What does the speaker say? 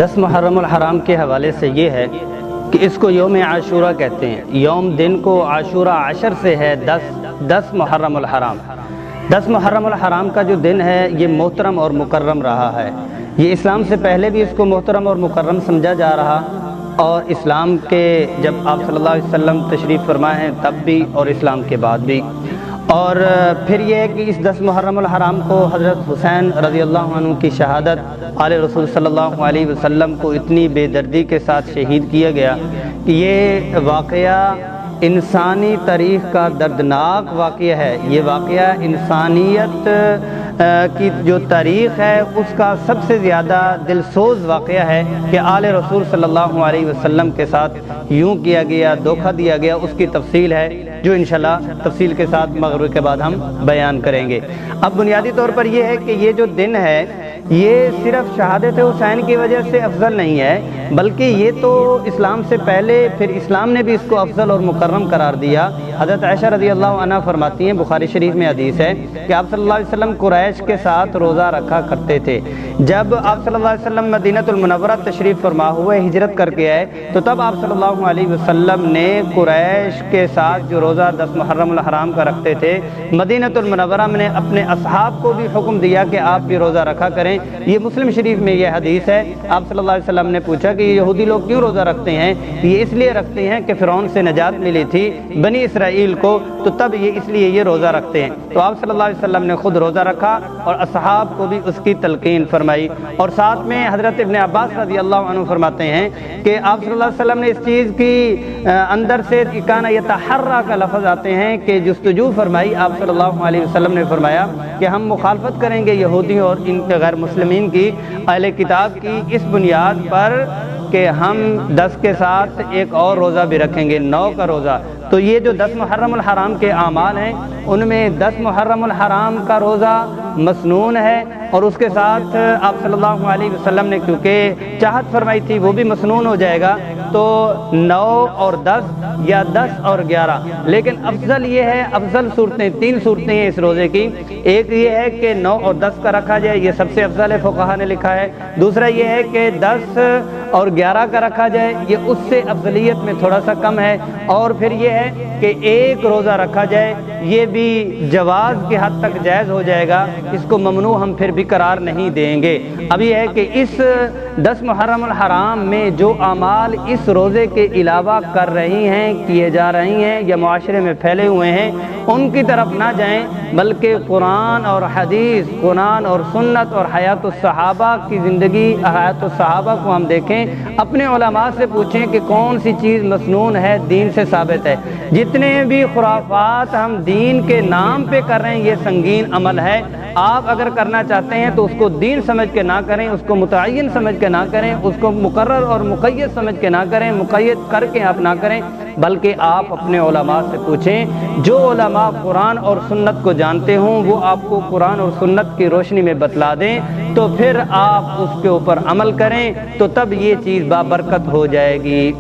10 محرم الحرام کے حوالے سے یہ ہے کہ اس کو یوم عاشورہ کہتے ہیں۔ یوم دن کو عاشورہ عشر سے ہے 10 محرم الحرام۔ 10 محرم الحرام کا جو دن ہے یہ محترم اور مکرم رہا ہے۔ یہ اسلام سے پہلے بھی اس کو محترم اور مکرم سمجھا جا رہا، اور اسلام کے جب آپ صلی اللہ علیہ وسلم تشریف فرما ہیں تب بھی اور اسلام کے بعد بھی۔ اور پھر یہ ہے کہ اس 10 محرم الحرام کو حضرت حسین رضی اللہ عنہ کی شہادت، آل رسول صلی اللہ علیہ وسلم کو اتنی بے دردی کے ساتھ شہید کیا گیا کہ یہ واقعہ انسانی تاریخ کا دردناک واقعہ ہے۔ یہ واقعہ انسانیت کی جو تاریخ ہے اس کا سب سے زیادہ دلسوز واقعہ ہے کہ آل رسول صلی اللہ علیہ وسلم کے ساتھ یوں کیا گیا، دھوکہ دیا گیا۔ اس کی تفصیل ہے جو انشاءاللہ تفصیل کے ساتھ مغرب کے بعد ہم بیان کریں گے۔ اب بنیادی طور پر یہ ہے کہ یہ جو دن ہے یہ صرف شہادت حسین کی وجہ سے افضل نہیں ہے، بلکہ یہ تو اسلام سے پہلے پھر اسلام نے بھی اس کو افضل اور مکرم قرار دیا۔ حضرت عائشہ رضی اللہ عنہ فرماتی ہیں، بخاری شریف میں حدیث ہے کہ آپ صلی اللہ علیہ وسلم قریش کے ساتھ روزہ رکھا کرتے تھے۔ جب آپ صلی اللہ علیہ وسلم مدینہ المنورہ تشریف فرما ہوئے، ہجرت کر کے آئے، تو تب آپ صلی اللہ علیہ وسلم نے قریش کے ساتھ جو روزہ 10 محرم الحرام کا رکھتے تھے، مدینہ المنورہ میں نے اپنے اصحاب کو بھی حکم دیا کہ آپ بھی روزہ رکھا کریں۔ یہ مسلم شریف میں یہ حدیث ہے۔ آپ صلی اللہ علیہ وسلم نے پوچھا کہ یہ یہودی لوگ کیوں روزہ رکھتے ہیں؟ یہ اس لیے رکھتے ہیں کہ فرعون سے نجات ملی تھی بنی اسرائیل کو، تو تب یہ اس لیے یہ روزہ رکھتے ہیں۔ تو آپ صلی اللہ علیہ وسلم نے خود روزہ رکھا اور اصحاب کو بھی اس کی تلقین فرمائی۔ اور ساتھ میں حضرت ابن عباس رضی اللہ عنہ فرماتے ہیں کہ آپ صلی اللہ علیہ وسلم نے اس چیز کی اندر سے کان یتحرا کا لفظ آتے ہیں کہ جستجو فرمائی۔ آپ صلی اللہ علیہ وسلم نے فرمایا کہ ہم مخالفت کریں گے یہودیوں اور ان کے غیر مسلمین کی، اہل کتاب کی، اس بنیاد پر کہ ہم 10 کے ساتھ ایک اور روزہ بھی رکھیں گے، 9 کا روزہ۔ تو یہ جو 10 محرم الحرام کے اعمال ہیں ان میں 10 محرم الحرام کا روزہ مسنون ہے، اور اس کے ساتھ آپ صلی اللہ علیہ وسلم نے کیونکہ چاہت فرمائی تھی وہ بھی مسنون ہو جائے گا، تو 9 اور 10 یا 10 اور 11۔ لیکن افضل یہ ہے، افضل صورتیں 3 صورتیں ہیں اس روزے کی۔ ایک یہ ہے کہ 9 اور 10 کا رکھا جائے، یہ سب سے افضل ہے، فقہا نے لکھا ہے۔ دوسرا یہ ہے کہ 10 اور 11 کا رکھا جائے، یہ اس سے افضلیت میں تھوڑا سا کم ہے۔ اور پھر یہ ہے کہ ایک روزہ رکھا جائے، یہ بھی جواز کی حد تک جائز ہو جائے گا، اس کو ممنوع ہم پھر بھی قرار نہیں دیں گے۔ اب یہ ہے کہ اس 10 محرم الحرام میں جو اعمال اس روزے کے علاوہ کر رہی ہیں، کیے جا رہی ہیں یا معاشرے میں پھیلے ہوئے ہیں، ان کی طرف نہ جائیں، بلکہ قرآن اور حدیث، قرآن اور سنت اور حیات الصحابہ کی زندگی، حیات الصحابہ کو ہم دیکھیں، اپنے علماء سے پوچھیں کہ کون سی چیز مسنون ہے، دین سے ثابت ہے۔ جتنے بھی خرافات ہم دین کے نام پہ کر رہے ہیں یہ سنگین عمل ہے۔ آپ اگر کرنا چاہتے ہیں تو اس کو دین سمجھ کے نہ کریں، اس کو متعین سمجھ کے نہ کریں، اس کو مقرر اور مقید سمجھ کے نہ کریں، مقید کر کے آپ نہ کریں، بلکہ آپ اپنے علماء سے پوچھیں۔ جو علماء قرآن اور سنت کو جانتے ہوں وہ آپ کو قرآن اور سنت کی روشنی میں بتلا دیں، تو پھر آپ اس کے اوپر عمل کریں، تو تب یہ چیز بابرکت ہو جائے گی۔